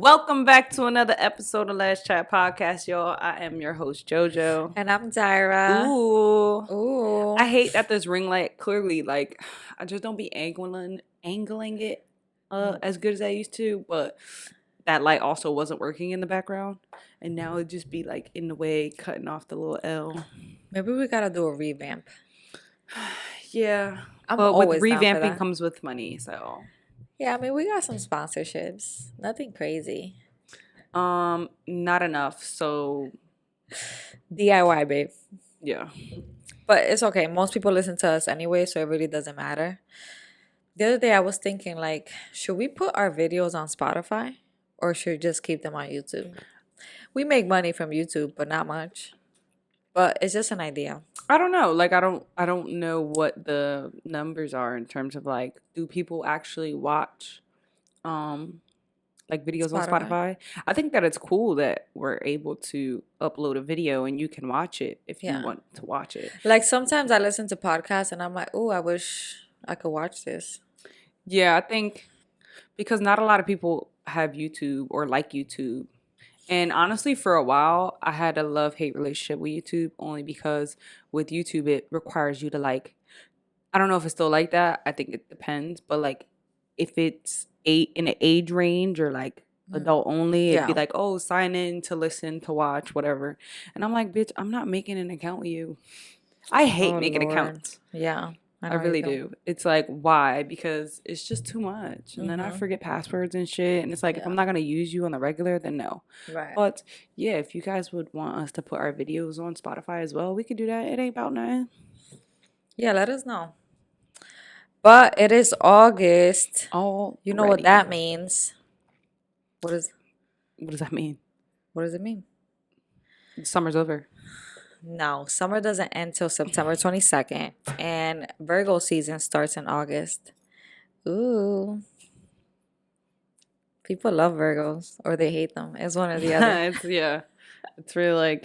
Welcome back to another episode of Last Chat Podcast, y'all. I am your host, JoJo. And I'm Dayra. Ooh. I hate that this ring light clearly, I just don't be angling it as good as I used to, but that light also wasn't working in the background. And now it just be in the way, cutting off the little L. Maybe we gotta do a revamp. Yeah. I'm but always with down for revamping that. comes with money, so. Yeah, I mean, we got some sponsorships. Nothing crazy. Not enough, so. DIY, babe. Yeah. But it's okay. Most people listen to us anyway, so it really doesn't matter. The other day I was thinking, should we put our videos on Spotify? Or should we just keep them on YouTube? We make money from YouTube, but not much. But it's just an idea. I don't know. I don't know what the numbers are in terms of do people actually watch videos on Spotify? I think that it's cool that we're able to upload a video and you can watch it if you want to watch it. Sometimes I listen to podcasts and I'm like, oh, I wish I could watch this. Yeah, I think because not a lot of people have YouTube or like YouTube. And honestly, for a while, I had a love-hate relationship with YouTube only because with YouTube, it requires you to I don't know if it's still like that. I think it depends. But if it's in an age range or adult only, it'd be oh, sign in to listen, to watch, whatever. And I'm like, bitch, I'm not making an account with you. I hate making accounts. Yeah. I really do. It's why? Because it's just too much. And then I forget passwords and shit. And it's if I'm not going to use you on the regular, then no. Right. But yeah, if you guys would want us to put our videos on Spotify as well, we could do that. It ain't about nothing. Yeah, let us know. But it is August. Oh, you know what that means. What does that mean? What does it mean? Summer's over. No, summer doesn't end till September 22nd, and Virgo season starts in August. Ooh. People love Virgos, or they hate them. It's one or the other. It's really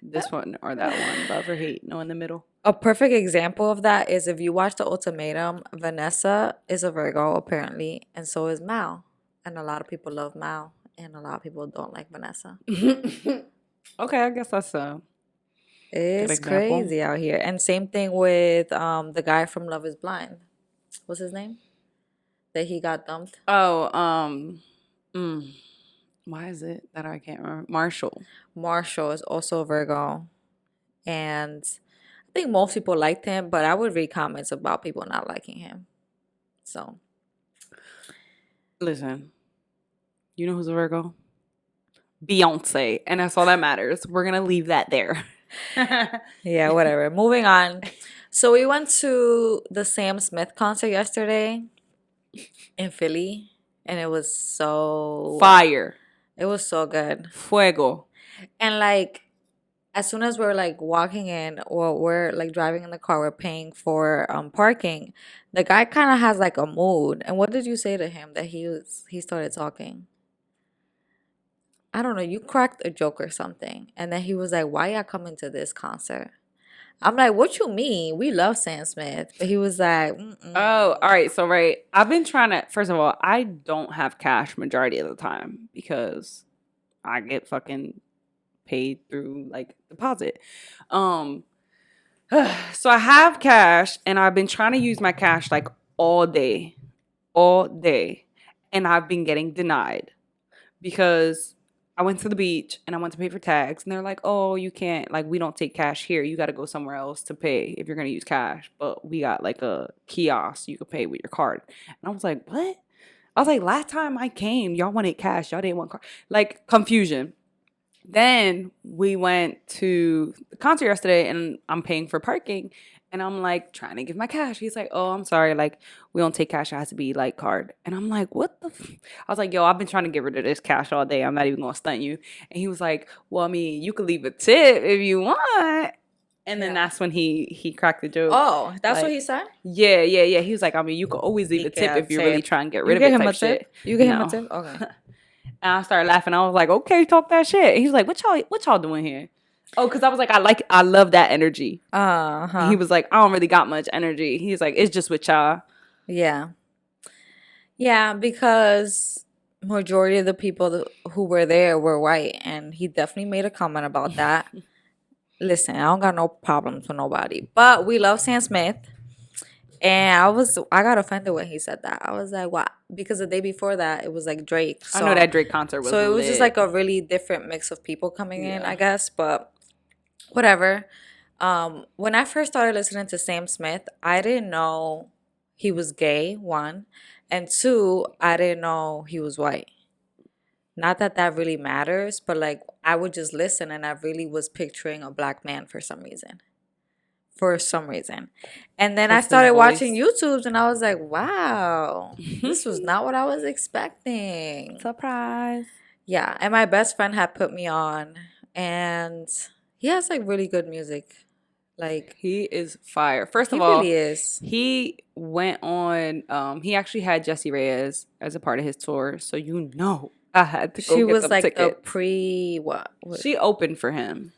this one or that one. Love or hate, no in the middle. A perfect example of that is if you watch The Ultimatum, Vanessa is a Virgo, apparently, and so is Mal. And a lot of people love Mal, and a lot of people don't like Vanessa. Okay, I guess that's so. It's crazy out here. And same thing with the guy from Love is Blind. What's his name? That he got dumped. Oh, why is it that I can't remember? Marshall. Marshall is also a Virgo. And I think most people liked him, but I would read comments about people not liking him. So. Listen, you know who's a Virgo? Beyonce. And that's all that matters. We're going to leave that there. Yeah, whatever. Moving on. So we went to the Sam Smith concert yesterday in Philly, and it was so fire. It was so good. Fuego. And as soon as we're walking in or we're driving in the car, we're paying for parking. The guy kind of has a mood. And what did you say to him that he started talking? I don't know, you cracked a joke or something. And then he was like, why y'all coming to this concert? I'm like, what you mean? We love Sam Smith. But he was like, oh, all right. So, I've been trying to, first of all, I don't have cash majority of the time because I get fucking paid through deposit. So I have cash and I've been trying to use my cash all day. And I've been getting denied because I went to the beach and I went to pay for tags and they're like, oh, you can't, we don't take cash here. You got to go somewhere else to pay if you're going to use cash. But we got a kiosk you could pay with your card. And I was like, what? I was like, last time I came, y'all wanted cash. Y'all didn't want card. Confusion. Then we went to the concert yesterday and I'm paying for parking. And I'm trying to give my cash. He's like, oh, I'm sorry. We don't take cash. It has to be card. And I'm like, what the? I was like, yo, I've been trying to get rid of this cash all day. I'm not even going to stunt you. And he was like, well, I mean, you could leave a tip if you want. And then that's when he cracked the joke. Oh, that's what he said? Yeah. He was like, I mean, you could always leave a tip if you're really trying to get rid of it type shit. You get him a tip? Okay. And I started laughing. I was like, okay, talk that shit. And he was like, what y'all doing here? Oh, because I was like, I love that energy. He was like, I don't really got much energy. He's like, it's just with y'all. Yeah. Yeah, because majority of the people who were there were white, and he definitely made a comment about that. Listen, I don't got no problems with nobody, but we love Sam Smith. And I got offended when he said that. I was like, what? Because the day before that, it was like Drake's I know song. that Drake concert was So it was just lit. like a really different mix of people coming in, Yeah. I guess. But whatever. When I first started listening to Sam Smith, I didn't know he was gay, one. And two, I didn't know he was white. Not that that really matters, but like I would just listen and I really was picturing a black man for some reason. For some reason. And then I Just his started watching voice. YouTubes and I was like, wow, this was not what I was expecting. Surprise. Yeah. And my best friend had put me on, and he has like really good music. Like, He is fire. First he of really all, is. he went on he actually had Jessie Reyez as a part of his tour, so you know I had to go She get was them like the tickets. pre what? She opened for him.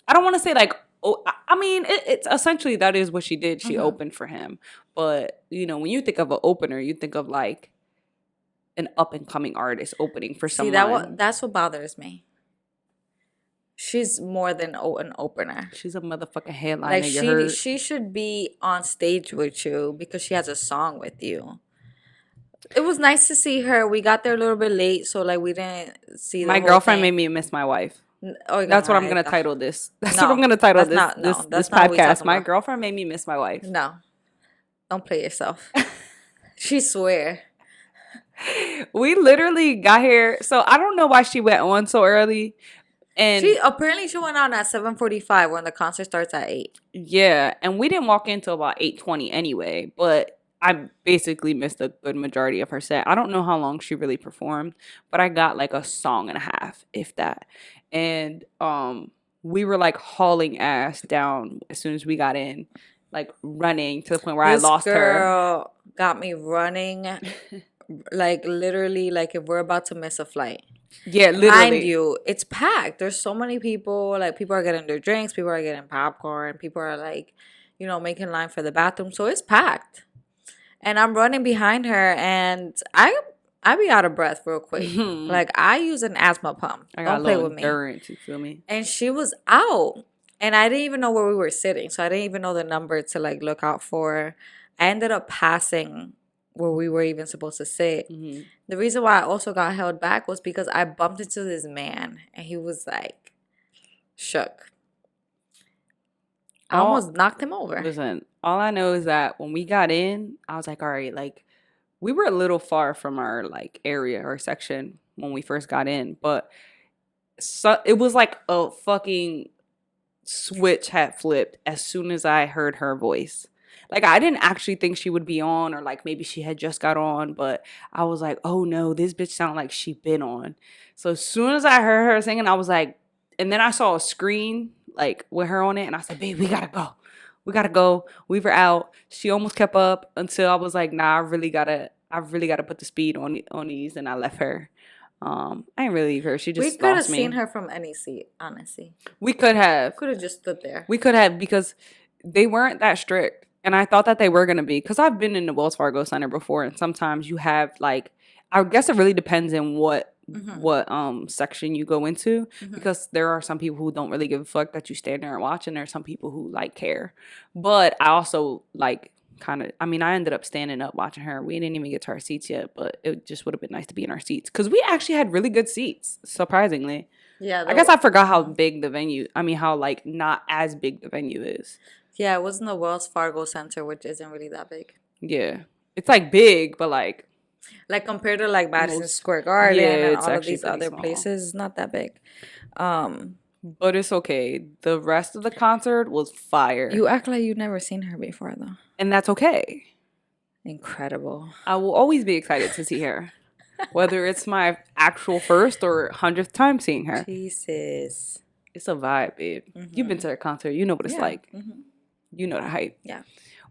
I don't want to say like, oh, I mean it's essentially that is what she did. She Mhm. opened for him. But you know, when you think of an opener, you think of like an up and coming artist opening for See, someone. that's what bothers me. She's more than an opener. She's a motherfucking Like headliner, you heard? she should be on stage with you because she has a song with you. It was nice to see her. We got there a little bit late, so like we didn't see the My whole girlfriend made thing. me miss my wife. Oigan, That's what I'm gonna Margarita. title this. That's what I'm No, gonna title that's this not. this No, this that's not what we podcast. talking My about. girlfriend made me miss my wife. No, don't play yourself. She swear. We literally got here. So I don't know why she went on so early. And She went on at 7:45 when the concert starts at 8. yeah, and we didn't walk in until about 8:20 anyway, but I basically missed a good majority of her set. I don't know how long she really performed, but I got like a song and a half, if that. And we were like hauling ass down as soon as we got in, like running to the point where I This lost her. girl got me running, like literally, like if we're about to miss a flight. Yeah, Mind literally. you, it's packed. There's so many people. Like people are getting their drinks, people are getting popcorn, people are like, making line for the bathroom. So it's packed. And I'm running behind her, and I be out of breath real quick. I Like I use an asthma pump. got a Don't play little with me. endurance, you feel me? And she was out. And I didn't even know where we were sitting. So I didn't even know the number to like look out for. I ended up passing where we were even supposed to sit. Hmm. The reason why I also got held back was because I bumped into this man and he was like shook. I almost knocked him over. Listen, all I know is that when we got in, I was like, all right, like we were a little far from our like area or section when we first got in, but so it was like a fucking switch had flipped as soon as I heard her voice. Like I didn't actually think she would be on, or like maybe she had just got on, but I was like, oh no, this bitch sounded like she been on. So as soon as I heard her singing, I was like, and then I saw a screen like with her on it, and I said, babe, we gotta go. We gotta go. We were out. She almost kept up until I was like, nah, I really gotta put the speed on these, and I left her. I didn't really leave her. She We just could have lost seen me. her from any seat, honestly. We could have. Could have just stood there. We could have, because they weren't that strict. And I thought that they were going to be, because I've been in the Wells Fargo Center before. And sometimes you have like, I guess it really depends on section you go into, because there are some people who don't really give a fuck that you stand there and watch, and there are some people who like care. But I also like I ended up standing up watching her. We didn't even get to our seats yet, but it just would have been nice to be in our seats, because we actually had really good seats, surprisingly. Yeah, I guess I forgot how big the venue, how like not as big the venue is. yeah, it was in the Wells Fargo Center, which isn't really that big. Yeah. It's like big, but like Compared to like Madison most, Square Garden yeah, and it's all of actually these pretty other small. places, it's not that big. Um, But it's okay. The rest of the concert was fire. you act like you've never seen her before, though. And that's okay. Incredible. I will always be excited to see her. Whether it's my actual first or 100th time seeing her. Jesus. It's a vibe, babe. You've been to a concert. You know what it's like. You know the hype. Yeah.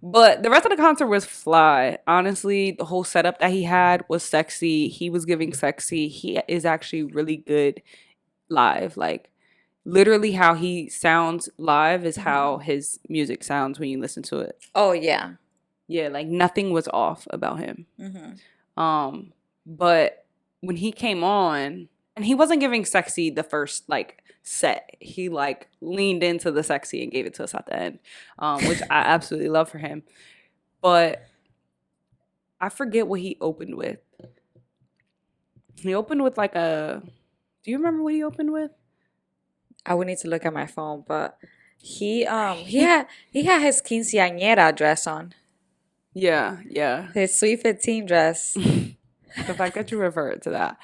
But the rest of the concert was fly. Honestly, the whole setup that he had was sexy. He was giving sexy. He is actually really good live. Like, literally how he sounds live is how his music sounds when you listen to it. Oh, yeah. Yeah, like nothing was off about him. But when he came on, and he wasn't giving sexy the first like set. He like leaned into the sexy and gave it to us at the end, which I absolutely love for him. But I forget what he opened with. He opened with like a. Do you remember what he opened with? I would need to look at my phone, but he had his quinceañera dress on. Yeah, yeah. His Sweet 15 dress. The fact that you referred to that.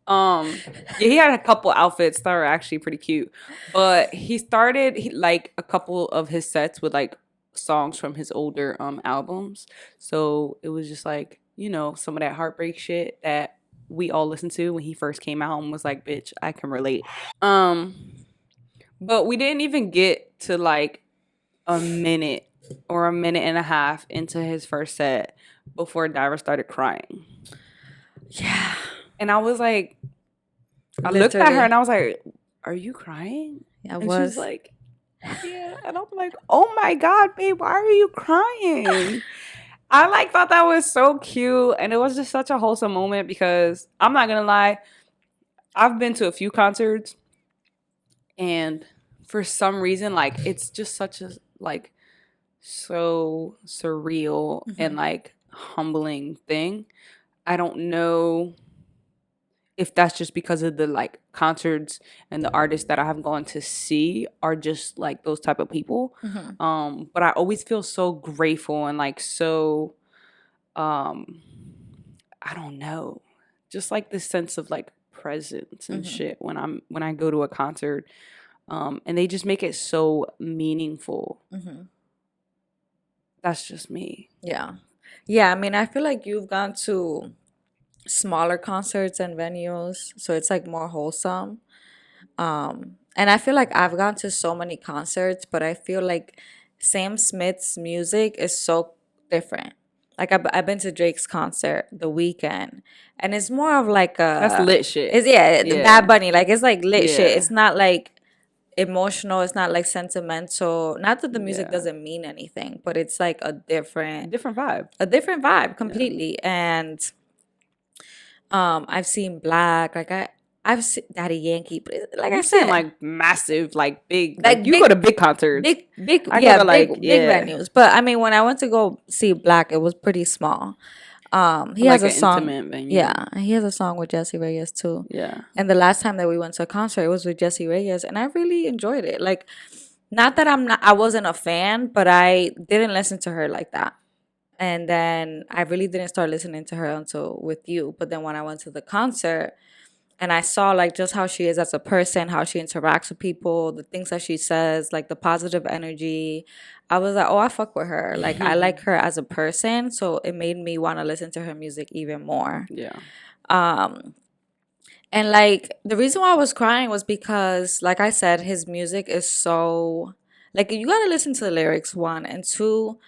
Yeah, he had a couple outfits that were actually pretty cute. But he started like a couple of his sets with like songs from his older albums. So it was just like, some of that heartbreak shit that we all listened to when he first came out and was like, bitch, I can relate. Um, but we didn't even get to like a minute or a minute and a half into his first set before Dayra started crying. Yeah. And I was like, I looked at her and I was like, are you crying? Yeah, and she was like, yeah. And I'm like, oh my God, babe, why are you crying? I like thought that was so cute. And it was just such a wholesome moment because I'm not going to lie. I've been to a few concerts and for some reason, like, it's just such a, like, so surreal and like humbling thing. I don't know if that's just because of the like concerts and the artists that I have gone to see are just like those type of people. But I always feel so grateful and like so I don't know, just like this sense of like presence and shit when I go to a concert. And they just make it so meaningful. That's just me. Yeah. Yeah, I mean, I feel like you've gone to smaller concerts and venues, so it's like more wholesome. And I feel like I've gone to so many concerts, but I feel like Sam Smith's music is so different. Like I've been to Drake's concert the weekend, and it's more of like That's lit shit. it's Yeah. Bad Bunny, like it's like lit shit. Yeah. It's not like emotional. It's not like sentimental. Not that the music Yeah. doesn't mean anything, but it's like a different vibe. completely. And I've seen Black, like I've seen Daddy Yankee, but like I You've said, seen like massive, like big, like like you big, go to big concerts. big, I yeah, go to like big venues. But I mean, when I went to go see Black, it was pretty small. He like has a an song, intimate venue. yeah, and he has a song with Jesse Reyes too. Yeah. And the last time that we went to a concert, it was with Jesse Reyes, and I really enjoyed it. Like, not that I wasn't a fan, but I didn't listen to her like that. And then I really didn't start listening to her until with you. But then when I went to the concert and I saw like just how she is as a person, how she interacts with people, the things that she says, like the positive energy, I was like, oh, I fuck with her. Like I like her as a person. So it made me want to listen to her music even more. Yeah. And like the reason why I was crying was because, like I said, his music is so like you gotta listen to the lyrics, one, and two,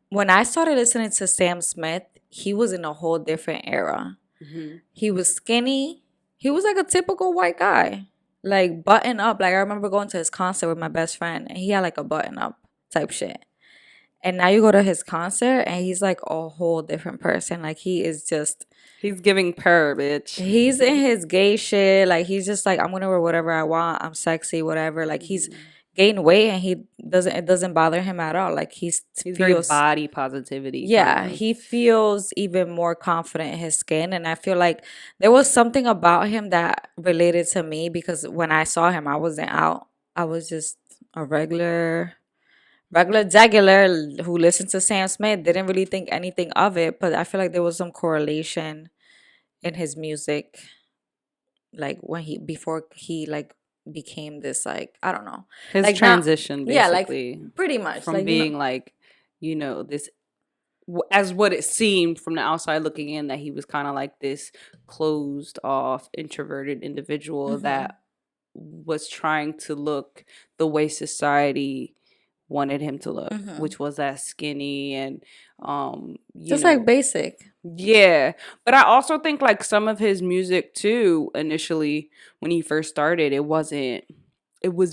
when I started listening to Sam Smith, he was in a whole different era. He was skinny. He was like a typical white guy, like button up. Like I remember going to his concert with my best friend, and he had like a button up type shit. And now you go to his concert, and he's like a whole different person. Like he is just. He's giving purr, bitch. He's in his gay shit. Like he's just like, I'm gonna wear whatever I want. I'm sexy, whatever. Like he's gained weight and it doesn't bother him at all. Like he's very body positivity. Yeah, he feels even more confident in his skin. And I feel like there was something about him that related to me because when I saw him, I wasn't out. I was just a regular jagular who listened to Sam Smith, didn't really think anything of it, but I feel like there was some correlation in his music, like when before he like became this, like I don't know, his like transition, basically. Yeah, like pretty much from like, being like this, as what it seemed from the outside looking in, that he was kind of like this closed off introverted individual that was trying to look the way society wanted him to look, which was that skinny and just like basic. Yeah, but I also think like some of his music too, initially when he first started, it was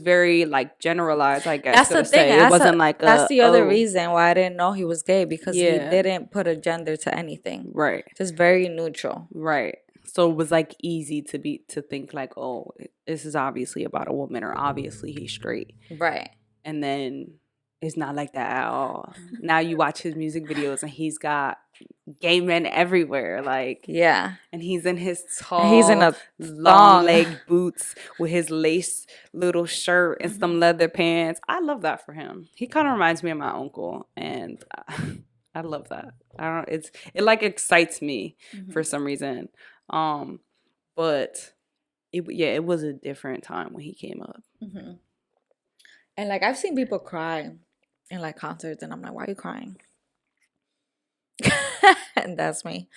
very like generalized, I guess. That's the thing. It wasn't like that's the other reason why I didn't know he was gay, because he Yeah. didn't put a gender to anything. Right. Just very neutral. Right. So it was like easy to think like, oh, this is obviously about a woman, or obviously he's straight. Right. And then it's not like that at all. Now you watch his music videos and he's got gay men everywhere, like, Yeah. and he's in his And he's in tall, a long thong. leg boots with his lace little shirt and some leather pants. I love that for him. He kind of reminds me of my uncle, and I love that. I don't. It like excites me for Mhm. some reason. Um, but it was a different time when he came up. Mhm. And like I've seen people cry in like concerts, and I'm like, why are you crying? And that's me.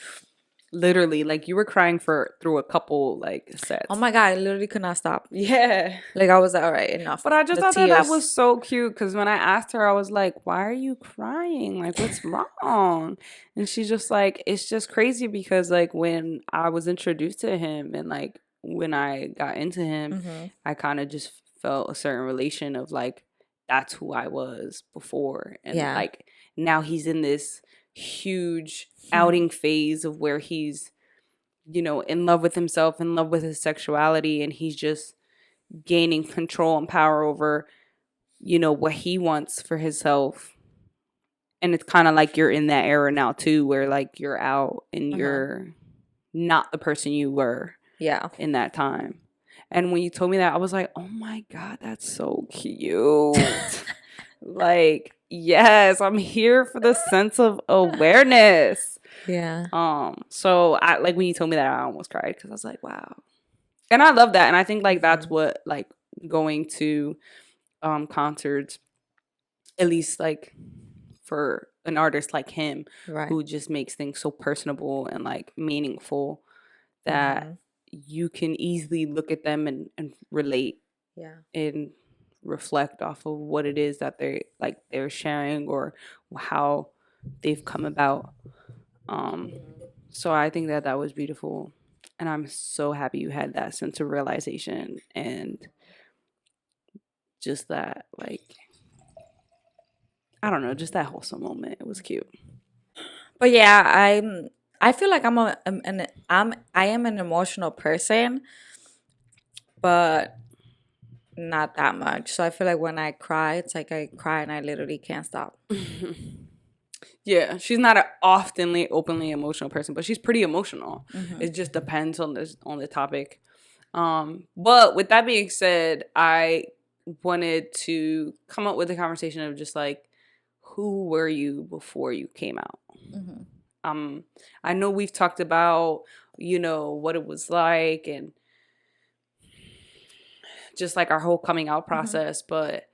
Literally, like you were crying for through a couple like Oh sets. my God, I literally could not stop. Yeah. Like I was like, all right, enough. But I just The thought that that tears. was so cute because when I asked her, I was like, "Why are you crying? Like, what's wrong?" And she's just like, "It's just crazy because like when I was introduced to him and like when I got into him, Hmm. I kind of just felt a certain relation of like that's who I was before, and Yeah. like now he's in this huge outing phase of where he's in love with himself, in love with his sexuality, and he's just gaining control and power over what he wants for himself. And it's kind of like you're in that era now too where like you're out and Uh-huh. you're not the person you were Yeah. in that time. And when you told me that, I was like, oh my God, that's so cute. Like, yes, I'm here for the sense of awareness. Yeah. So I like when you told me that, I almost cried because I was like, wow. And I love that. And I think like that's Hmm. what like going to concerts, at least like for an artist like him Right. who just makes things so personable and like meaningful that Hmm. you can easily look at them and relate Yeah. and reflect off of what it is that they're sharing or how they've come about. um so I think that that was beautiful, and I'm so happy you had that sense of realization and just that, like, I don't know, just that wholesome moment. It was cute. But yeah, I feel like I am an emotional person, but not that much. So I feel like when I cry, it's like I cry and I literally can't stop. Yeah, she's not an oftenly openly emotional person, but she's pretty emotional. Hmm. It just depends on the topic. But with that being said, I wanted to come up with a conversation of just like, who were you before you came out? Hmm. Um, I know we've talked about, what it was like and just like our whole coming out Hmm. process, but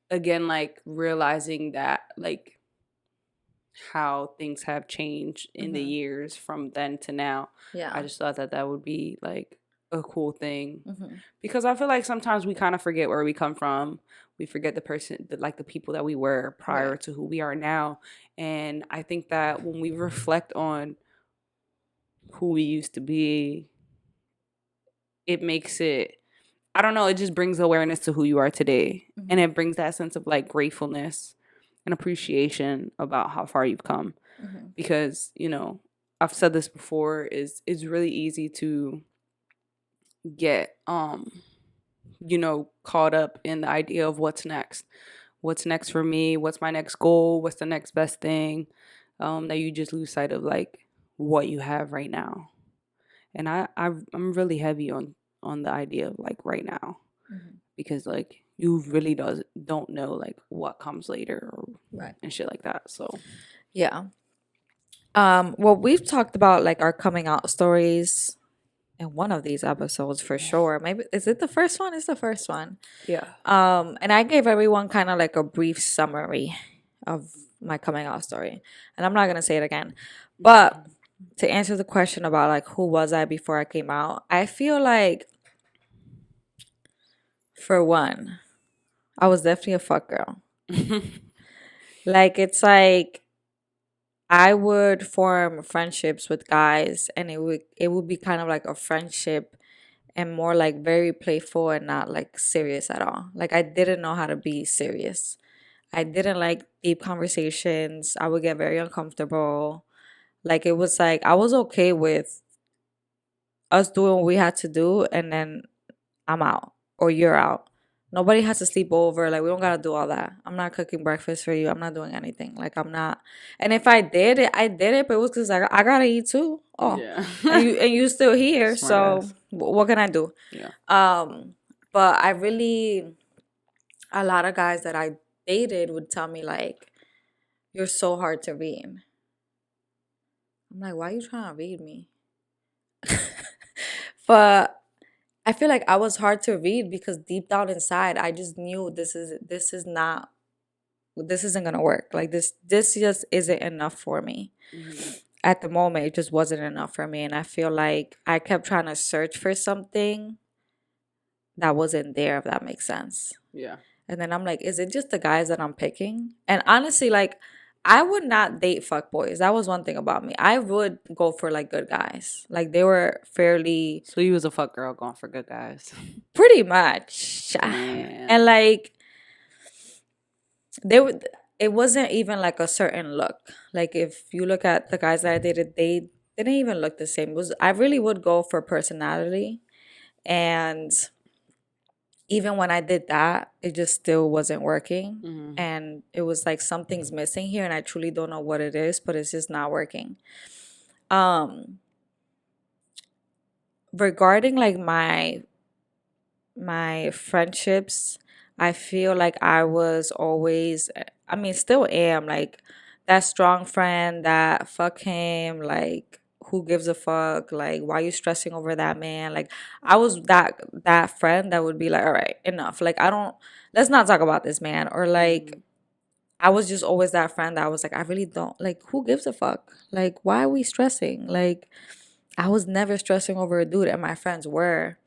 again, like realizing that like how things have changed in the Hmm. years from then to now. I Yeah. just thought that that would be like a cool thing Hmm. because I feel like sometimes we kind of forget where we come from. We forget like the people that we were prior Right. to who we are now. And I think that when we reflect on who we used to be, it makes it, I don't know, it just brings awareness to who you are today. And Hmm. it brings that sense of like gratefulness and appreciation about how far you've come. Hmm. Because I've said this before, is it's really easy to get caught up in the idea of what's next for me, what's my next goal, what's the next best thing, that you just lose sight of like what you have right now. And I'm really heavy on the idea of like right now, Hmm. because like you really don't know like what comes later Right. and shit like that. So Yeah. Well, we've talked about like our coming out stories in one of these episodes for sure. Maybe is it the first one? It's the first one. yeah. And I gave everyone kind of like a brief summary of my coming out story. And I'm not gonna say it again. But to answer the question about like who was I before I came out, I feel like for one, I was definitely a fuck girl. Like it's like I would form friendships with guys and it would be kind of like a friendship and more like very playful and not like serious at all. Like I didn't know how to be serious. I didn't like deep conversations. I would get very uncomfortable. Like it was like I was okay with us doing what we had to do, and then I'm out or you're out. Nobody has to sleep over. Like, we don't gotta do all that. I'm not cooking breakfast for you. I'm not doing anything. Like, I'm not. And if I did it, I did it, but it was because I gotta eat too. Oh, Yeah. and you still here. Smart So ass. what can I do? Yeah. But I really, a lot of guys that I dated would tell me like, "You're so hard to read." I'm like, "Why are you trying to read me?" But I feel like I was hard to read because deep down inside, I just knew this isn't gonna work. Like, this just isn't enough for me. Hmm. At the moment, it just wasn't enough for me, and I feel like I kept trying to search for something that wasn't there, if that makes sense. Yeah. And then I'm like, is it just the guys that I'm picking? And honestly, like, I would not date fuck boys. That was one thing about me. I would go for like good guys. Like, they were fairly, So you was a fuck girl going for good guys. pretty much. And Damn. like, they would, it wasn't even like a certain look. Like, if you look at the guys that I dated, they didn't even look the same. It was, I really would go for personality. And even when I did that, it just still wasn't working. Hmm. And it was like something's missing here, and I truly don't know what it is, but it's just not working. Um, Regarding like my friendships, I feel like I was always, I mean, still am like that strong friend that fuck him, like, who gives a fuck, like, why you stressing over that man? Like, I was that friend that would be like, all right, enough. Like, I don't, let's not talk about this man. Or like, Hmm. I was just always that friend that I was like, I really don't, like, who gives a fuck? Like, why are we stressing? Like, I was never stressing over a dude, and my friends were.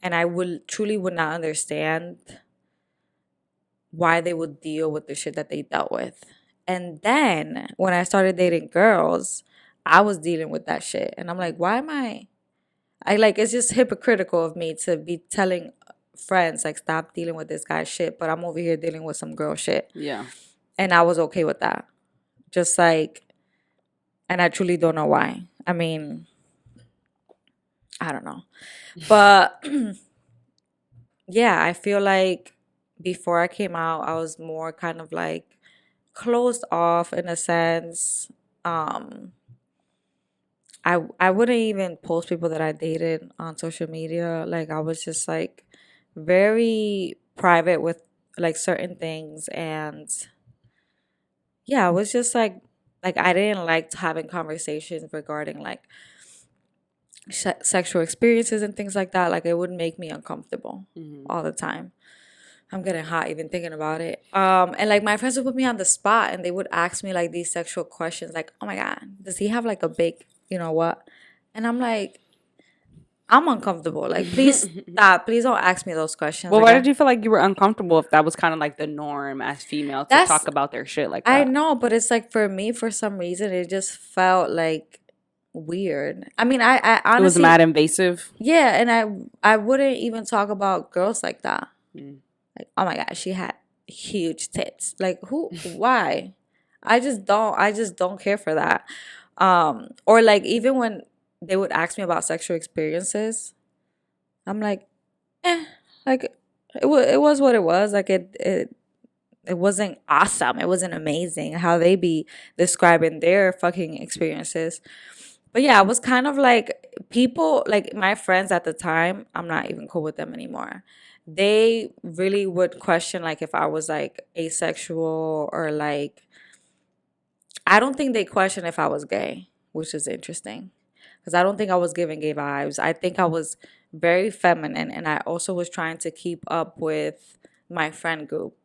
And I would truly would not understand why they would deal with the shit that they dealt with. And then when I started dating girls, I was dealing with that shit. And I'm like, why am I like, it's just hypocritical of me to be telling friends like, stop dealing with this guy's shit, but I'm over here dealing with some girl shit. Yeah. And I was okay with that. Just like, and I truly don't know why. I mean, I don't know. But yeah, I feel like before I came out, I was more kind of like closed off in a sense. Um, I wouldn't even post people that I dated on social media. Like, I was just like very private with like certain things. And yeah, I was just like I didn't like having conversations regarding like sexual experiences and things like that. Like, it would make me uncomfortable Hmm. all the time. I'm getting hot even thinking about it. And like, my friends would put me on the spot, and they would ask me like these sexual questions, like, "Oh my God, does he have like a big, you know what?" And I'm like, I'm uncomfortable. Like, please stop. Please don't ask me those questions. Well, Like, why did you feel like you were uncomfortable if that was kind of like the norm as female to that's, talk about their shit like I that? know, but it's like, for me, for some reason, it just felt like weird. I mean, I It was honestly, mad invasive. yeah, and I wouldn't even talk about girls like that. Mm. Like, oh my God, she had huge tits. Like, who, why? I just don't care for that. Or like, even when they would ask me about sexual experiences, I'm like, eh, like, it was what it was. Like, it wasn't awesome. It wasn't amazing how they be describing their fucking experiences. But yeah, I was kind of like, people, like my friends at the time, I'm not even cool with them anymore. They really would question like if I was like asexual, or like, I don't think they question if I was gay, which is interesting. Because I don't think I was giving gay vibes. I think I was very feminine, and I also was trying to keep up with my friend group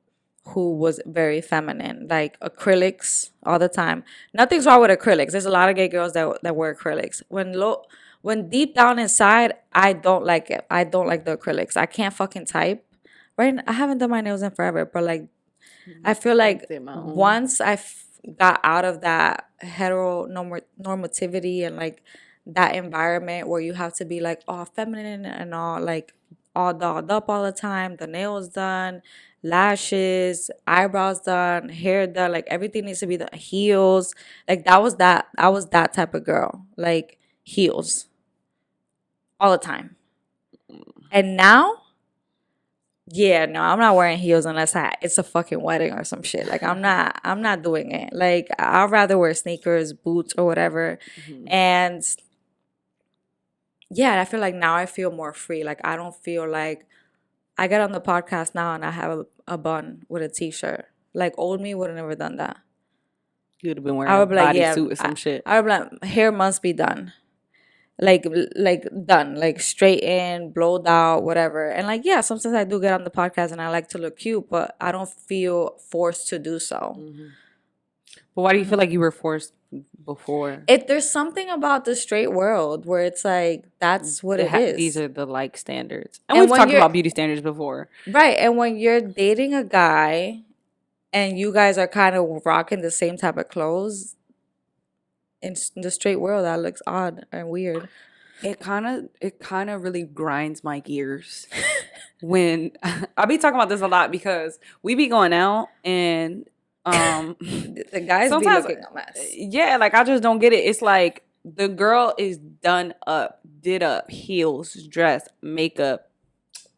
who was very feminine, like acrylics all the time. Nothing's wrong with acrylics. There's a lot of gay girls that wear acrylics. When deep down inside, I don't like it. I don't like the acrylics. I can't fucking type. Right? I haven't done my nails in forever, but like, I feel I like did my own. once got out of that normativity, and like that environment where you have to be like all feminine and all like all dolled up all the time, the nails done, lashes, eyebrows done, hair done, like everything needs to be the heels. Like, I was that type of girl. Like, heels all the time. And now, yeah, no, I'm not wearing heels unless it's a fucking wedding or some shit. Like I'm not doing it. Like I'd rather wear sneakers, boots, or whatever. Mhm. And yeah, I feel like now I feel more free. Like I don't feel like I get on the podcast now and I have a bun with a t-shirt. Like old me would have never done that. You would have been I wearing a would be like, yeah, bodysuit or some shit. I would be like, hair must be done. Like done, like straightened, blowed out, whatever. And like, yeah, sometimes I do get on the podcast and I like to look cute, but I don't feel forced to do so. Hmm. But why do you feel like you were forced before? There's something about the straight world where it's like that's what it These is. are the like standards, and And we've when talked you're about beauty standards before. right, and when you're dating a guy and you guys are kind of rocking the same type of clothes in the straight world, that looks odd and weird. It kind of really grinds my gears when I be talking about this a lot because we be going out and The guys be sometimes, looking a mess. yeah, like I just don't get it. It's like the girl is done up, did up, heels, dress, makeup,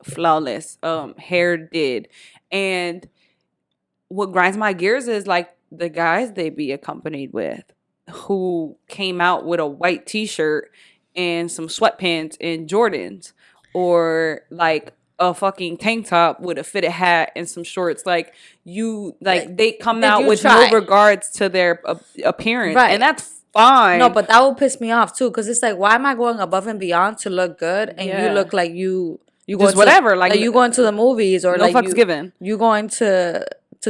flawless, hair did, and what grinds my gears is like the guys they be accompanied with who came out with a white t-shirt and some sweatpants and Jordans, or like a fucking tank top with a fitted hat and some shorts. Like you, like they come Did out you with no try? regards to their appearance, Right. and that's fine. No, but that will piss me off too, because it's like, why am I going above and beyond to look good, and you Yeah. look like you Just going whatever, to like, you going to the movies, or no like fucks given. you going to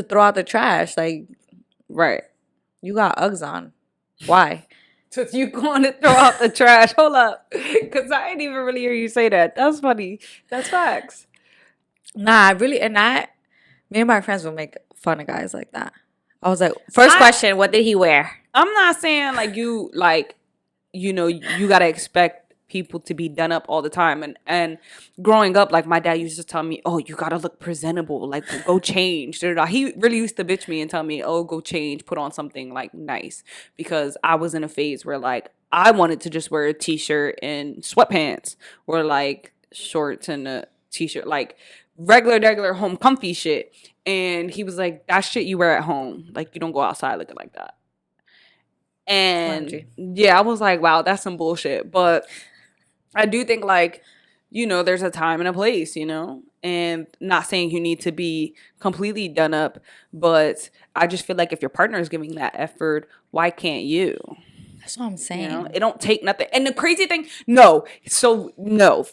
throw out the trash, like Right. you got Uggs on. Why? So you going to throw out the trash? Hold up, because I didn't even really hear you say that. That's funny. That's facts. Nah, I really, me and my friends will make fun of guys like that. I was like, first question, what did he wear? I'm not saying you gotta expect people to be done up all the time. And growing up, like my dad used to tell me, oh, you gotta look presentable, like go change. He really used to bitch me and tell me, oh, go change, put on something like nice, because I was in a phase where like I wanted to just wear a t-shirt and sweatpants, or like shorts and a t-shirt, like regular home comfy shit. And he was like, that shit you wear at home, like you don't go outside looking like that. And OMG. yeah, I was like, wow, that's some bullshit. But I do think like, there's a time and a place, and not saying you need to be completely done up, but I just feel like if your partner is giving that effort, why can't you? That's what I'm saying. It don't take nothing. And the crazy thing, no. So no.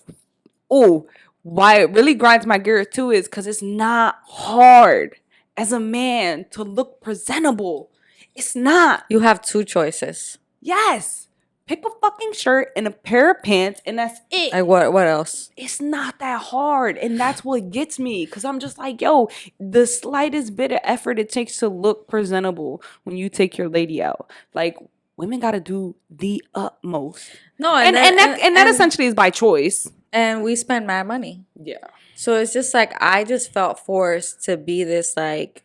Oh, why it really grinds my gears too is because it's not hard as a man to look presentable. It's not. You have two choices. Yes. Pick a fucking shirt and a pair of pants, and that's it. Like what else? It's not that hard. And that's what gets me. Because I'm just like, yo, the slightest bit of effort it takes to look presentable when you take your lady out. Like, women got to do the utmost. No, And that essentially is by choice. And we spend mad money. Yeah. So it's just like I just felt forced to be this like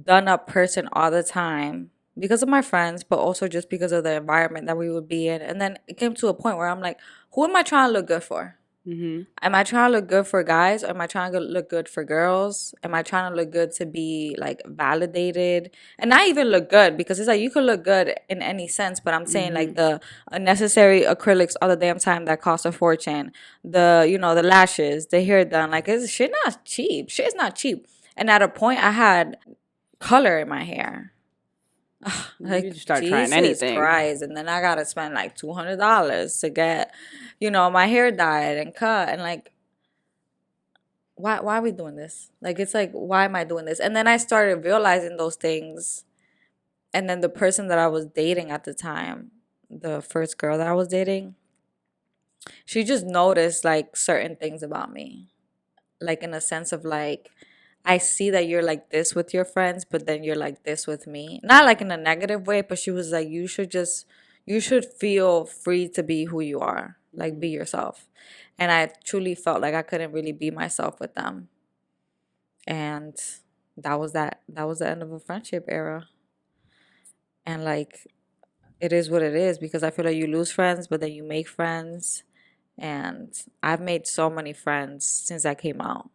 done up person all the time because of my friends, but also just because of the environment that we would be in. And then it came to a point where I'm like, who am I trying to look good for? Mm-hmm. Am I trying to look good for guys, or am I trying to look good for girls? Am I trying to look good to be like validated? And not even look good, because it's like you could look good in any sense, but I'm saying like the unnecessary acrylics all the damn time that cost a fortune. The lashes, the hair done. Like it's shit not cheap. Shit is not cheap. And at a point I had color in my hair. Like You just start Jesus trying anything. Christ. And then I gotta spend like $200 to get, my hair dyed and cut, and like why are we doing this? Like it's like, why am I doing this? And then I started realizing those things. And then the person that I was dating at the time, the first girl that I was dating, she just noticed like certain things about me. Like in a sense of like, I see that you're like this with your friends, but then you're like this with me. Not like in a negative way, but she was like, you should feel free to be who you are. Like be yourself. And I truly felt like I couldn't really be myself with them. And that was the end of a friendship era. And like it is what it is, because I feel like you lose friends, but then you make friends. And I've made so many friends since I came out,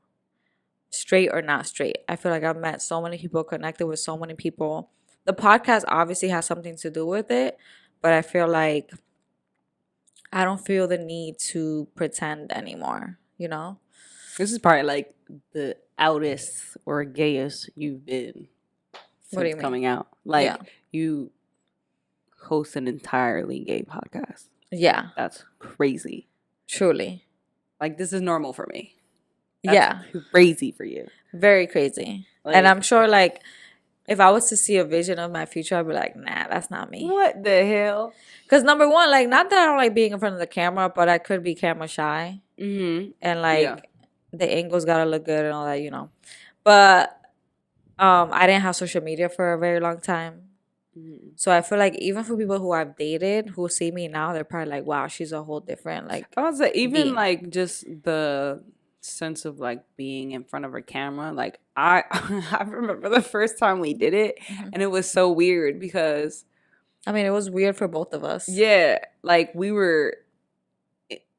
straight or not straight. I feel like I've met so many people, connected with so many people. The podcast obviously has something to do with it, but I feel like I don't feel the need to pretend anymore, you know? This is probably like the outest or gayest you've been What do since you mean? coming out. Yeah. Like you host an entirely gay podcast. Yeah, That's crazy. truly. Like this is normal for me. That's Yeah, crazy for you. very crazy. And I'm Like sure, like, if I was to see a vision of my future, I'd be like, nah, that's not me. what the hell? Because number one, like, not that I don't like being in front of the camera, but I could be camera shy. Mm-hmm. And, Yeah. like, the angles gotta look good and all that, you know. But I didn't have social media for a very long time. Mm-hmm. So I feel like even for people who I've dated who see me now, they're probably like, wow, she's a whole different, like, I was like, even being. like just the sense of like being in front of a camera. Like I, I remember the first time we did it, Mhm. and it was so weird because I mean, it was weird for both of us. yeah, like we were,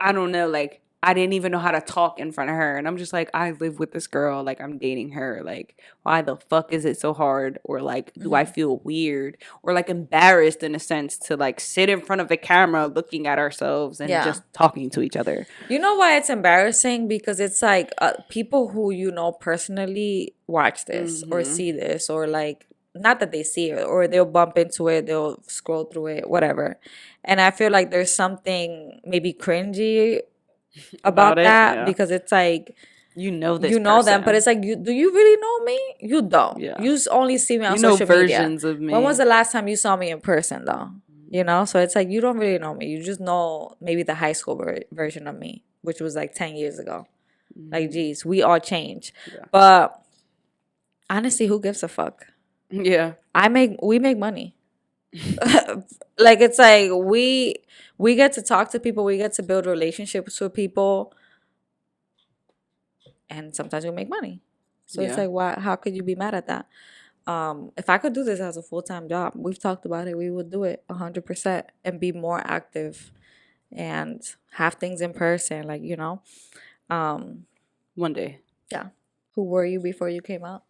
I don't know, like I didn't even know how to talk in front of her, and I'm just like, I live with this girl, like I'm dating her, like why the fuck is it so hard, or like do I Mhm. feel weird or like embarrassed in a sense to like sit in front of the camera looking at ourselves and Yeah. just talking to each other. You know why it's embarrassing? Because it's like people who you know personally watch this or Mm-hmm. see this, or like, not that they see it, or they'll bump into it, they'll scroll through it, whatever. And I feel like there's something maybe cringy About about it, that, yeah. because it's like, You know this you know them, but person. it's like, do you really know me? You don't. Yeah. You only see me on You know social media. versions of When was me. the last time you saw me in person, though? You know, so it's like you don't really know me. You just know maybe the high school version of me, which was like 10 years ago. Like, geez, we all change. Yeah. But honestly, who gives a fuck? Yeah. We make money. Like, it's like we get to talk to people, we get to build relationships with people, and sometimes we make money. So it's Yeah. like, why? How could you be mad at that? If I could do this as a full-time job, we've talked about it, we would do it 100% and be more active and have things in person, like, you know. One day. Yeah. Who were you before you came out?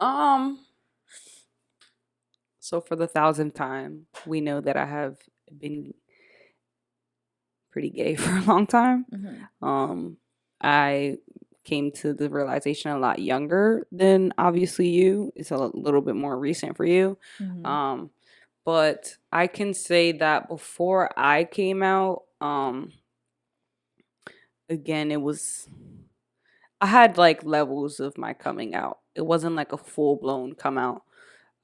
So for the 1,000th time, we know that I have been pretty gay for a long time. I came to the realization a lot younger than obviously you. It's a little bit more recent for you. But I can say that before I came out, again, I had like levels of my coming out. It wasn't like a full blown come out.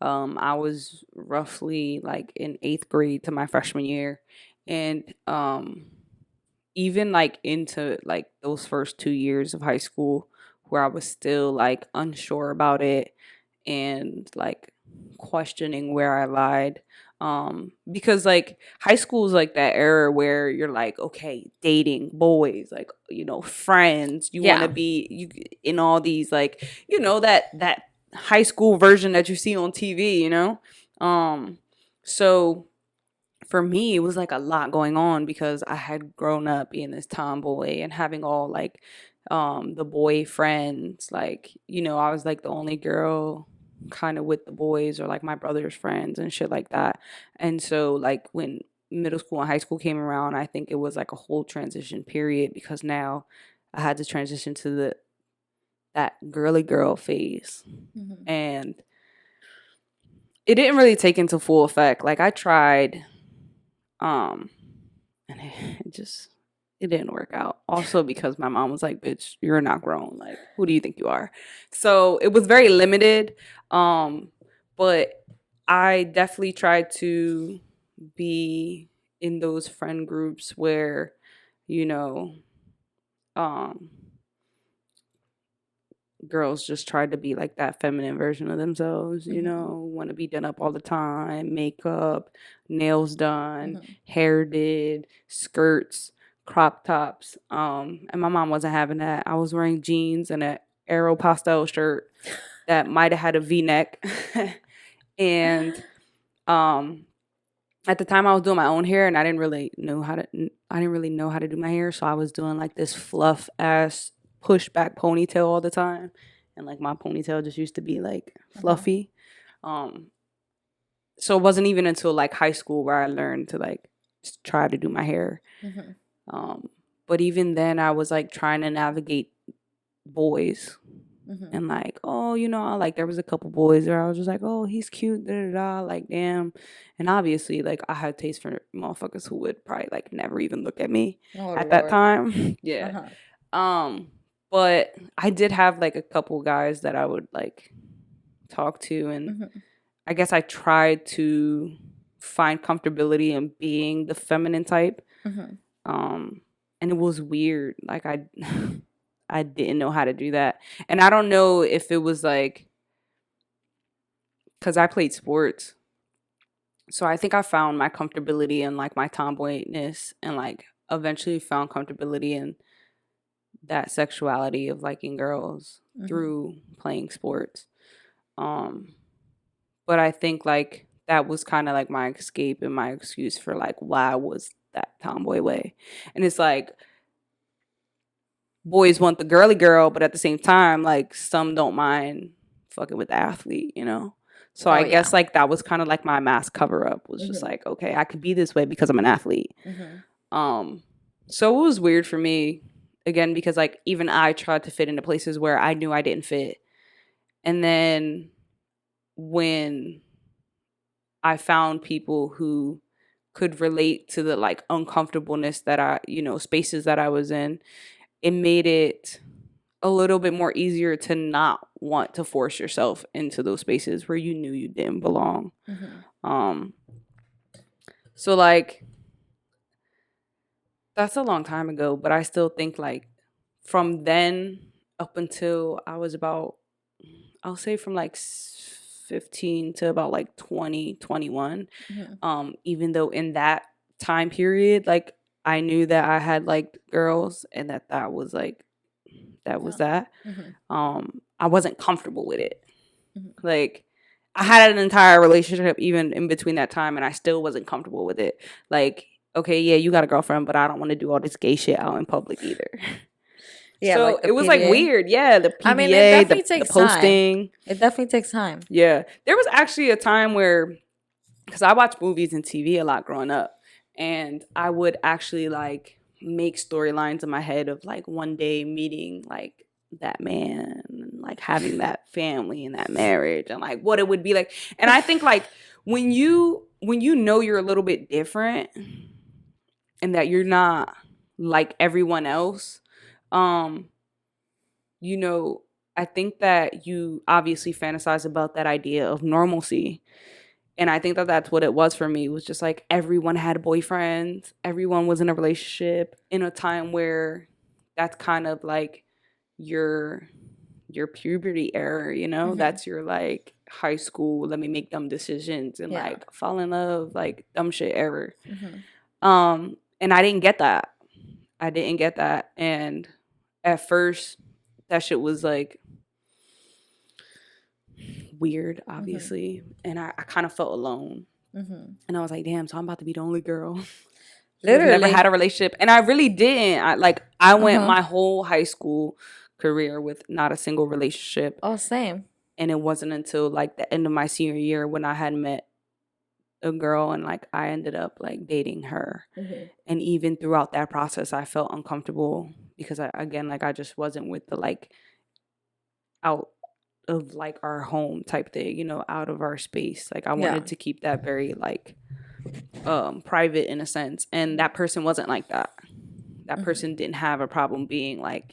I was roughly like in 8th grade to my freshman year, and even like into like those first 2 years of high school, where I was still like unsure about it and like questioning where I lied. Because like high school is like that era where you're like, okay, dating boys, like, you know, friends, you want to Yeah. be you in all these like, you know, that high school version that you see on TV, you know. So for me, it was like a lot going on because I had grown up being this tomboy and having all like the boy friends. Like, you know, I was like the only girl kind of with the boys or like my brother's friends and shit like that. And so like when middle school and high school came around, I think it was like a whole transition period because now I had to transition to that girly girl phase. And it didn't really take into full effect. Like I tried and it didn't work out. Also because my mom was like, "Bitch, you're not grown. Like, who do you think you are?" So it was very limited. But I definitely tried to be in those friend groups where, you know, um, girls just tried to be like that feminine version of themselves, you know, want to be done up all the time, makeup, nails done, hair did, skirts, crop tops. And my mom wasn't having that. I was wearing jeans and an Aero pastel shirt that might have had a V-neck. And at the time I was doing my own hair and I didn't really know how to do my hair, so I was doing like this fluff ass push back ponytail all the time. And like my ponytail just used to be like Uh-huh. fluffy. Um so it wasn't even until like high school where I learned to like just try to do my hair. Mhm. Um but even then I was like trying to navigate boys. Mhm. And like, oh, like there was a couple boys where I was just like, oh, he's cute, da da da, like damn. And obviously, like I had taste for motherfuckers who would probably like never even look at me Oh at that Lord. time. Yeah. Uh-huh. Um, but I did have like a couple guys that I would like talk to, and Mhm. I guess I tried to find comfortability in being the feminine type. Mhm. Um, and it was weird. Like I I didn't know how to do that. And I don't know if it was like because I played sports. So I think I found my comfortability in like my tomboyness and like eventually found comfortability in that sexuality of liking girls Mhm. through playing sports. Um but I think like that was kind of like my escape and my excuse for like why I was that tomboy way. And it's like boys want the girly girl, but at the same time, like some don't mind fucking with the athlete. So Oh I yeah. guess like that was kind of like my mask cover up was just Mhm. like, okay, I could be this way because I'm an athlete. Mhm. Um, so it was weird for me again because like even I tried to fit into places where I knew I didn't fit. And then when I found people who could relate to the like uncomfortableness that spaces that I was in, it made it a little bit more easier to not want to force yourself into those spaces where you knew you didn't belong. Mhm. Um, so like that's a long time ago, but I still think like from then up until I was about, I'll say from like 15 to about like 20, 21. Mhm. Even though in that time period, like I knew that I had like girls and that was like, that was Yeah. that. Mhm. I wasn't comfortable with it. Mhm. Like I had an entire relationship even in between that time and I still wasn't comfortable with it. Like, okay, yeah, you got a girlfriend, but I don't want to do all this gay shit out in public either. Yeah, So like the it was like PDA. weird. Yeah, the I mean, it PDA, definitely the takes time. posting. It definitely takes time. Yeah. There was actually a time where because I watched movies and TV a lot growing up, and I would actually like make storylines in my head of like one day meeting like that man, and, like having that family and that marriage, and like what it would be like. And I think like when you know you're a little bit different, and that you're not like everyone else, um, you know. I think that you obviously fantasize about that idea of normalcy, and I think that that's what it was for me. It was just like everyone had boyfriends, everyone was in a relationship in a time where that's kind of like your your puberty era. Mhm. That's your like high school, let me make dumb decisions and Yeah. like fall in love, like dumb shit ever. Mhm. And I didn't get that. I didn't get that. And at first that shit was like weird, Mhm. obviously. And I kind of felt alone. Mhm. And I was like, damn, so I'm about to be the only girl who have never Literally. had a relationship. And I really didn't. I went Uh-huh. my whole high school career with not a single relationship. Oh, same. And it wasn't until like the end of my senior year when I had met a girl and like I ended up like dating her. Mhm. And even throughout that process I felt uncomfortable because again like I just wasn't with the like out of like our home type thing, out of our space. Like I Yeah. wanted to keep that very like private in a sense, and that person wasn't like that. That Mhm. person didn't have a problem being like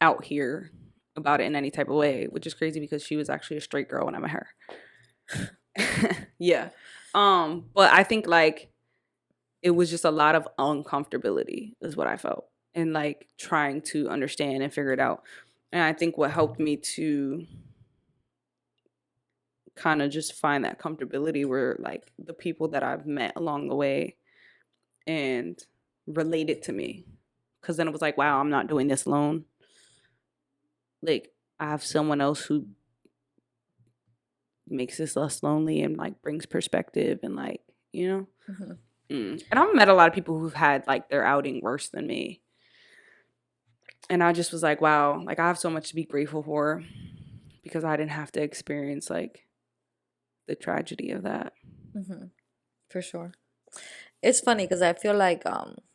out here about it in any type of way, which is crazy because she was actually a straight girl when I met her. Yeah. But I think like it was just a lot of uncomfortability is what I felt, and like trying to understand and figure it out. And I think what helped me to kind of just find that comfortability were like the people that I've met along the way and related to me. Cause then it was like, wow, I'm not doing this alone. Like I have someone else who makes us less lonely and like brings perspective and like, you know. Mm-hmm. And I've met a lot of people who've had like their outing worse than me. And I just was like, wow, like I have so much to be grateful for because I didn't have to experience like the tragedy of that. Mm-hmm. For sure. It's funny because I feel like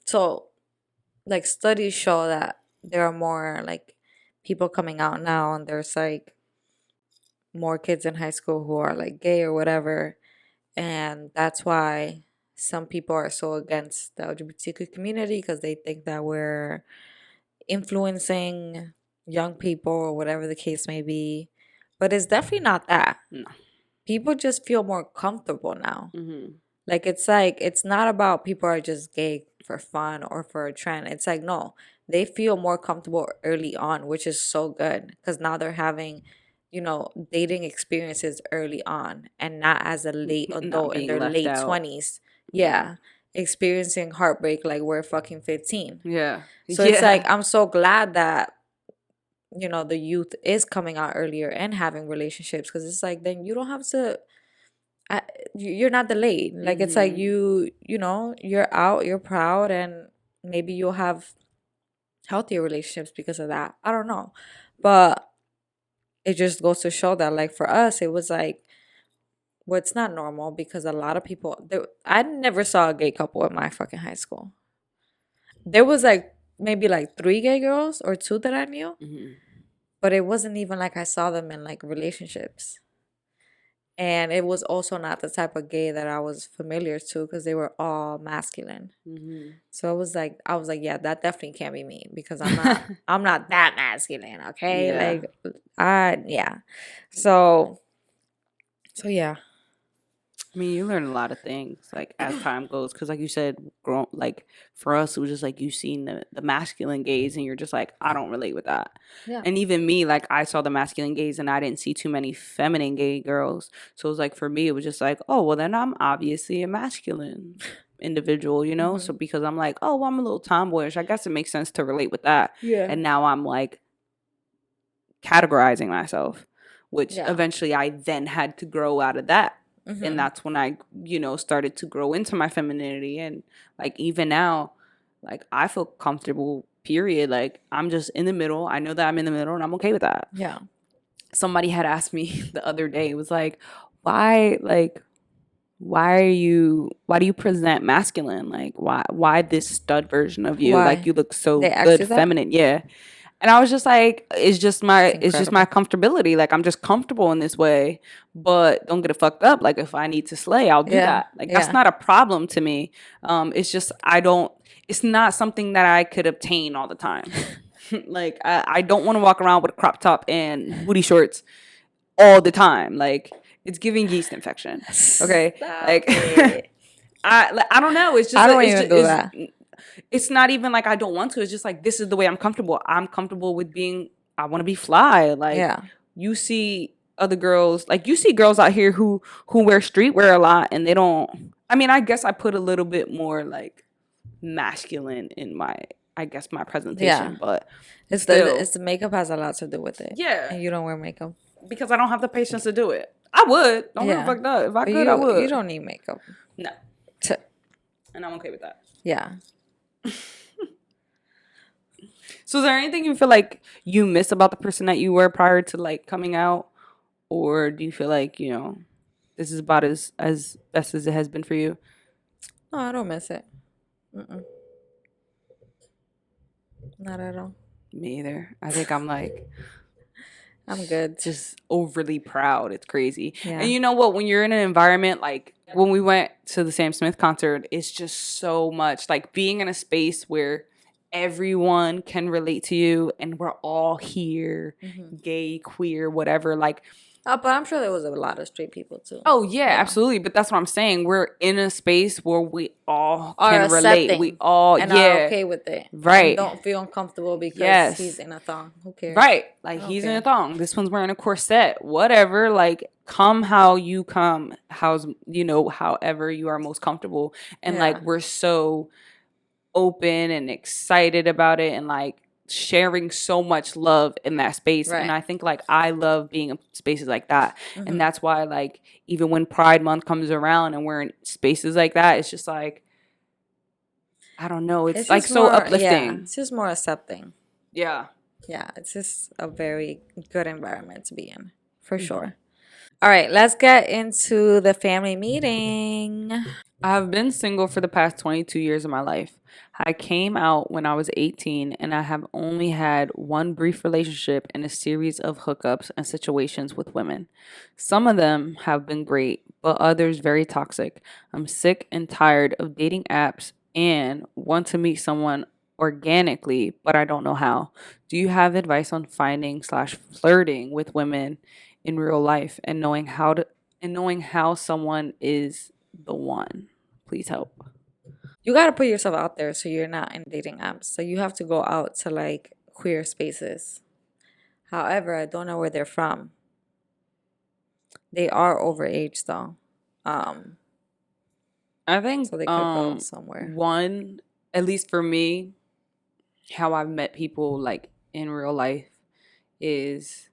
so like studies show that there are more like people coming out now, and there's like more kids in high school who are like gay or whatever, and that's why some people are so against the LGBTQ community because they think that we're influencing young people or whatever the case may be. But it's definitely not that. No. People just feel more comfortable now. Mm-hmm. Like it's not about people are just gay for fun or for a trend. It's like no, they feel more comfortable early on, which is so good because now they're having, dating experiences early on and not as a late Not adult in being their left late out. 20s. Yeah, experiencing heartbreak like we're fucking 15. Yeah. So it's like Yeah. I'm so glad that the youth is coming out earlier and having relationships because it's like then you don't have to you're not delayed. Like it's like Mm-hmm. you're out, you're proud, and maybe you'll have healthier relationships because of that. I don't know. But it just goes to show that like for us it was like well it's not normal because a lot of people I never saw a gay couple in my fucking high school. There was like maybe like three gay girls or two that I knew, Mm-hmm. but it wasn't even like I saw them in like relationships. And it was also not the type of gay that I was familiar to because they were all masculine. Mm-hmm. So I was like, yeah, that definitely can't be me because I'm not that masculine, okay? Yeah. Like yeah. So yeah. I mean, you learn a lot of things like as time goes, because like you said, grown like for us, it was just like you seen the masculine gaze, and you're just like, I don't relate with that. Yeah. And even me, like I saw the masculine gaze, and I didn't see too many feminine gay girls. So it was like for me, it was just like, oh well, then I'm obviously a masculine individual, you know. Mm-hmm. So because I'm like, oh, well, I'm a little tomboyish, I guess it makes sense to relate with that. Yeah. And now I'm like categorizing myself, which Yeah. eventually I then had to grow out of that. And Mm-hmm. that's when I, started to grow into my femininity. And like even now, like I feel comfortable, period. Like I'm just in the middle. I know that I'm in the middle and I'm okay with that. Yeah. Somebody had asked me the other day, it was like, why do you present masculine? Like why this stud version of you? Like Why? you look so They asked good you that? feminine. Yeah. And I was just like, It's it's just my incredible. comfortability. Like I'm just comfortable in this way, but don't get it fucked up. Like if I need to slay, I'll do Yeah. that. Like that's Yeah. not a problem to me. It's just it's not something that I could obtain all the time. Like I don't want to walk around with a crop top and booty shorts all the time. Like it's giving yeast infection. Okay. Stop Like it. I don't know. It's just I don't it's even just do that. it's not even like I don't want to. It's just like this is the way I'm comfortable. I'm comfortable with being. I want to be fly. Like Yeah. you see other girls, like you see girls out here who wear streetwear a lot, and they don't. I mean, I guess I put a little bit more like masculine in I guess my Yeah. presentation, but It's the still, it's the makeup has a lot to do with it. yeah, And you don't wear makeup. because I don't have the patience to do it. I would. Don't get me Yeah. fucked up. If I But could, I you would. don't need makeup. No, T- and I'm okay with that. Yeah. So is there anything you feel like you miss about the person that you were prior to like coming out? Or do you feel like, this is about as best as it has been for you? No, I don't miss it. Mm-mm. Not at all. Me either. I think I'm like I'm good. just overly proud. It's crazy. Yeah. And you know what? When you're in an environment like when we went to the Sam Smith concert, it's just so much like being in a space where everyone can relate to you and we're all here, Mm-hmm. gay, queer, whatever. Like, But I'm sure there was a lot of straight people too. oh yeah, Yeah. absolutely. But that's what I'm saying. We're in a space where we all Are can relate. accepting We all, and yeah, are okay with it. And right, don't feel uncomfortable because yes, he's in a thong. Who cares? right. Like I don't he's in a care. thong. This one's wearing a corset. Whatever. Like come how you come. However you are most comfortable. And Yeah. like we're so open and excited about it, and like sharing so much love in that space. And Right. I think like I love being in spaces like that. And Mm-hmm. that's why like even when Pride Month comes around and we're in spaces like that, it's just like I don't know, it's It's like just so more, yeah, uplifting. it's just more accepting. Yeah. Yeah, it's just a very good environment to be in, for Hmm. sure. All right, let's get into the family meeting. I've been single for the past 22 years of my life. I came out when I was 18, and I have only had one brief relationship and a series of hookups and situations with women. Some of them have been great, but others very toxic. I'm sick and tired of dating apps and want to meet someone organically, but I don't know how. Do you have advice on finding slash flirting with women in real life and knowing how someone is the one? Please help. You got to put yourself out there so you're not in dating apps. So you have to go out to like queer spaces. However, I don't know where they're from. They are overage though. Um, I think so they could go somewhere. one, at least for me, how I've met people like in real life is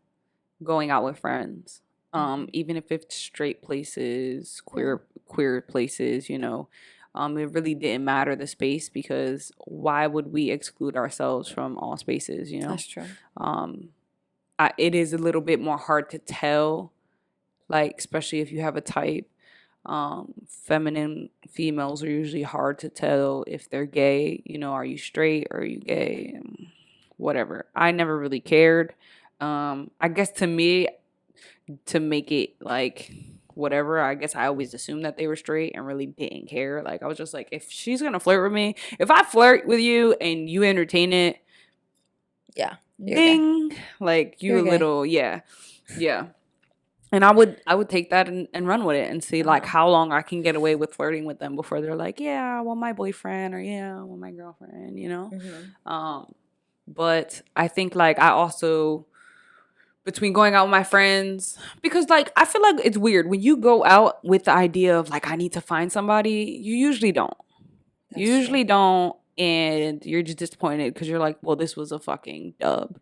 going out with friends. Hmm. Even if it's straight places, Yeah, queer places, it really didn't matter the space because why would we exclude ourselves from all spaces, you know? that's true. Um, it is a little bit more hard to tell, like especially if you have a type. Feminine females are usually hard to tell if they're gay. Are you straight or are you gay? Whatever. I never really cared. I guess to me, to make it like whatever, I guess I always assumed that they were straight and really didn't care. Like I was just like, if she's gonna flirt with me, if I flirt with you and you entertain it, Yeah, you're gay. ding, like you You're a gay. little, yeah, yeah. And I would take that and run with it and see like Uh-huh. how long I can get away with flirting with them before they're like, yeah, I want my boyfriend or yeah, I want my girlfriend. Hmm. Um, but I think like I also between going out with my friends because like I feel like it's weird when you go out with the idea of like I need to find somebody, you usually don't. You That's true. usually don't and you're just disappointed because you're like, well, this was a fucking dub.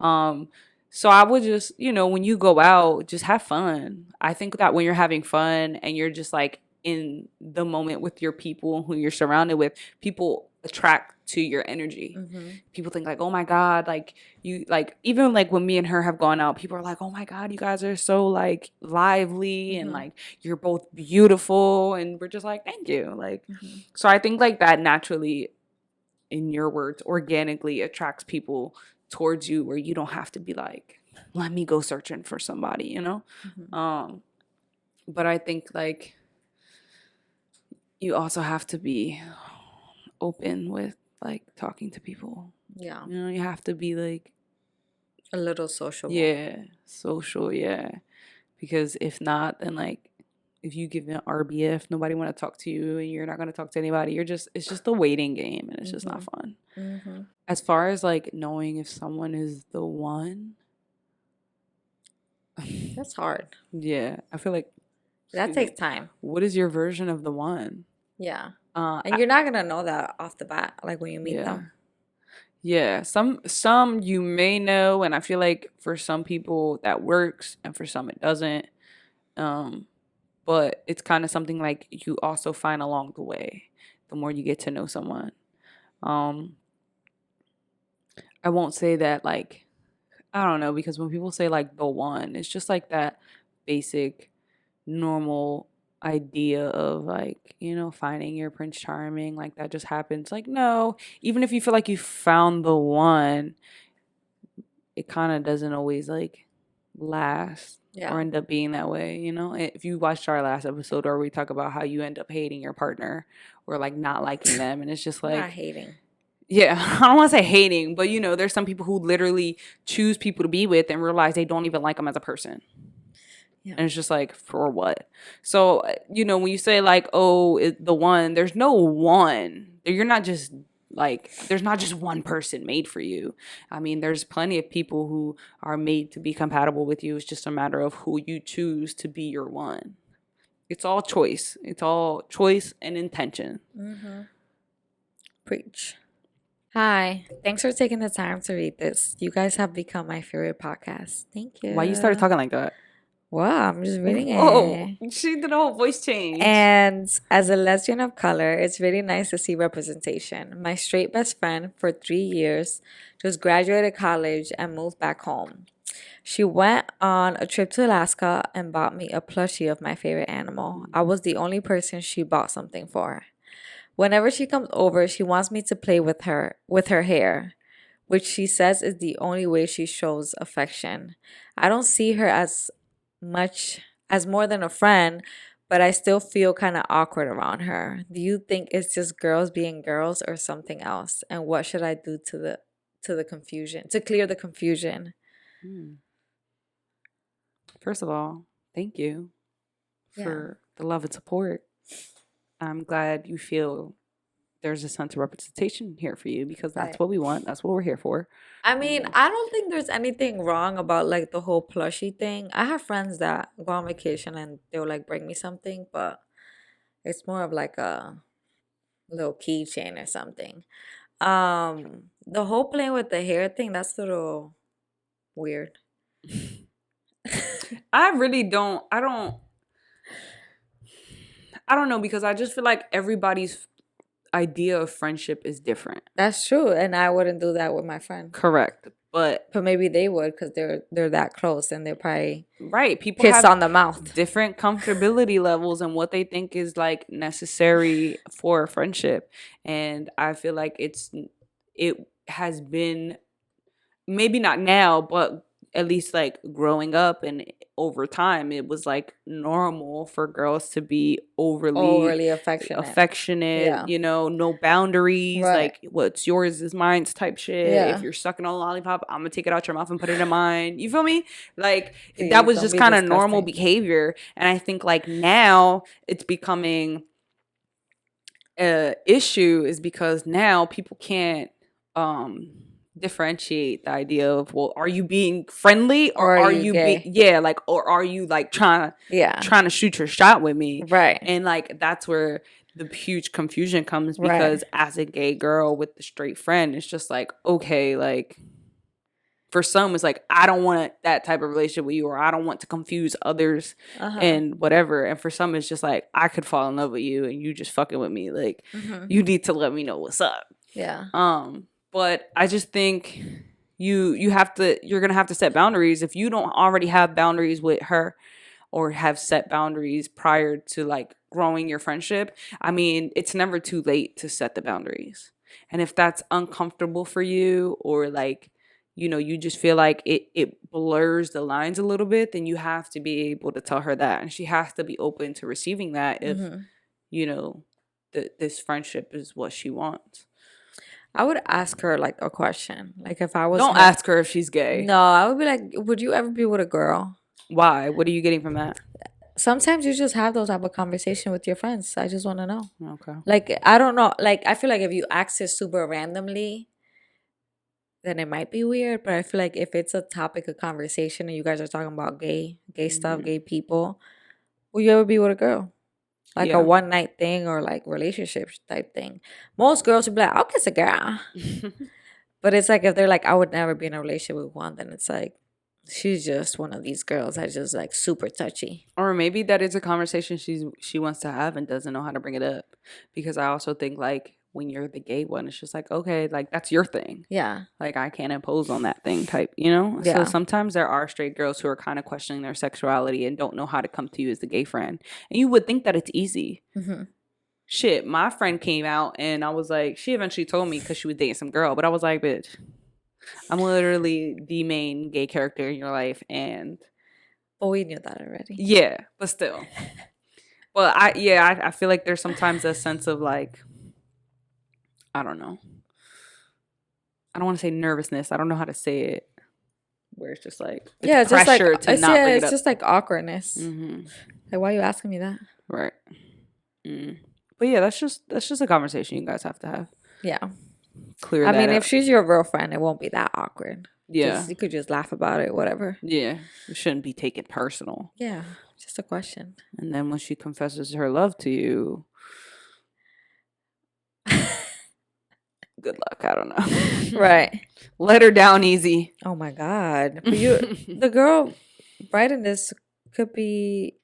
Um, so I would just, when you go out, just have fun. I think that when you're having fun and you're just like in the moment with your people who you're surrounded with, people attract to your energy. Hmm. People think like, oh my God, like you like even like when me and her have gone out, people are like, oh my God, you guys are so like lively and Hmm. like you're both beautiful. And we're just like, thank you. Like, Hmm. so I think like that naturally in your words, organically attracts people towards you where you don't have to be like, let me go searching for somebody. Hmm. Um, but I think like you also have to be open with like talking to people. Yeah, You have to be like, a little sociable. yeah, social, yeah. Because if not, then like if you give an RBF, nobody want to talk to you and you're not going to talk to anybody. It's just a waiting game and it's just not Hmm. fun. Hmm. As far as like knowing if someone is the one, That's hard. yeah, I feel like, That excuse me, takes time. what is your version of the one? Yeah. Uh, And I, you're not gonna know that off the bat, like when you meet yeah, them. yeah. Some you may know, and I feel like for some people that works, and for some it doesn't. Um, but it's kind of something like you also find along the way, the more you get to know someone. Um, I won't say that like I don't know because when people say like the one, it's just like that basic normal idea of like finding your prince charming like that just happens like no even if you feel like you found the one it kind of doesn't always like last or Yeah. end up being that way if you watched our last episode where we talk about how you end up hating your partner or like not liking them and it's just Not like hating. yeah I don't want to say hating but there's some people who literally choose people to be with and realize they don't even like them as a person. Yeah. And it's just like, for what? So, when you say like, oh, the one, there's no one. You're not just like, there's not just one person made for you. I mean, there's plenty of people who are made to be compatible with you. It's just a matter of who you choose to be your one. It's all choice. It's all choice and intention. Mm-hmm. Preach. Hi, thanks for taking the time to read this. You guys have become my favorite podcast. Thank Why you started you. talking like that? Wow, I'm just reading Whoa, it. she did a whole voice change. And as a lesbian of color, it's really nice to see representation. My straight best friend for 3 years just graduated college and moved back home. She went on a trip to Alaska and bought me a plushie of my favorite animal. I was the only person she bought something for. Whenever she comes over, she wants me to play with her hair, which she says is the only way she shows affection. I don't see her as much as more than a friend, but I still feel kind of awkward around her. Do you think it's just girls being girls or something else? And what should I do to the confusion, to clear the confusion? Hmm. First of all, thank you Yeah. for the love and support. I'm glad you feel there's a sense of representation here for you because that's Right. what we want. That's what we're here for. I mean, Um, I don't think there's anything wrong about like the whole plushie thing. I have friends that go on vacation and they'll like bring me something, but it's more of like a little keychain or something. The whole playing with the hair thing, that's a little weird. I really don't. I don't know because I just feel like everybody's idea of friendship is different. That's true, and I wouldn't do that with my friend. Correct. But But maybe they would because they're that close and they probably right, people kiss have on the mouth. different comfortability levels and what they think is like necessary for a friendship. And I feel like it has been maybe not now, but at least like growing up and over time, it was like normal for girls to be overly Overly affectionate. affectionate, Yeah. no boundaries, Right. like what's yours is mine type shit. If Yeah. you're sucking on a lollipop, I'm gonna take it out your mouth and put it in mine. You feel me? Like that Please was don't just be kind of normal disgusting. behavior. And I think like now it's becoming issue is because now people can't um differentiate the idea of, well, are you being friendly or Or are are you you being, gay? yeah, like, or are you like Yeah. trying to shoot your shot with me? Right. And like that's where the huge confusion comes Right. because as a gay girl with the straight friend, it's just like, okay, like for some it's like I don't want that type of relationship with you, or I don't want to confuse others Uh-huh. and whatever. And for some it's just like I could fall in love with you and you just fucking with me, like Mm-hmm. you need to let me know what's up. Yeah. But I just think you're gonna have to set boundaries. If you don't already have boundaries with her or have set boundaries prior to like growing your friendship, I mean, it's never too late to set the boundaries. And if that's uncomfortable for you, or like, you just feel like it blurs the lines a little bit, then you have to be able to tell her that. And she has to be open to receiving that if, Mm-hmm. you know, this friendship is what she wants. I would ask her like a question. Like if I was Don't her. ask her if she's gay. No, I would be like, would you ever be with a girl? Why? What are you getting from that? Sometimes you just have those type of conversation with your friends. I just want to know. Okay. Like I don't know. Like I feel like if you ask it super randomly, then it might be weird. But I feel like if it's a topic of conversation and you guys are talking about gay stuff, Hmm. gay people, will you ever be with a girl? Like a Yeah. one night thing or like relationship type thing. Most girls would be like, I'll kiss a girl. But it's like if they're like, I would never be in a relationship with one, then it's like she's just one of these girls that's just like super touchy. Or maybe that is a conversation she wants to have and doesn't know how to bring it up. Because I also think like when you're the gay one, it's just like, okay, like that's your thing. Yeah. Like I can't impose on that thing type. So Yeah. sometimes there are straight girls who are kind of questioning their sexuality and don't know how to come to you as the gay friend. And you would think that it's easy. Hmm. Shit, my friend came out and I was like, she eventually told me because she was dating some girl, but I was like, bitch, I'm literally the main gay character in your life. And But we knew that already. yeah, but still. Well, I feel like there's sometimes a sense of like, I don't know. I don't want to say nervousness. I don't know how to say it. Where it's just like it's Yeah, it's just like pressure to not bring it it's up. just like awkwardness. Mm-hmm. Like why are you asking me that? Right. Mm. But yeah, that's just a conversation you guys have to have. Yeah. Clear I that mean, up. if she's your girlfriend, it won't be that awkward. Yeah. Just you could just laugh about it, whatever. Yeah. It shouldn't be taken personal. Yeah. Just a question. And then when she confesses her love to you, good luck. I don't know. Right. Let her down easy. Oh my God. But the girl writing this could be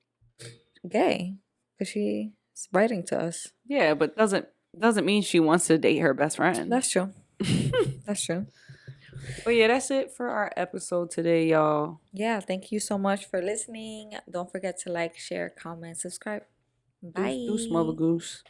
gay because she's writing to us. Yeah, but doesn't mean she wants to date her best friend. That's true. That's true. But yeah, that's it for our episode today, y'all. Yeah, thank you so much for listening. Don't forget to like, share, comment, subscribe. Bye. Deuce, mother goose.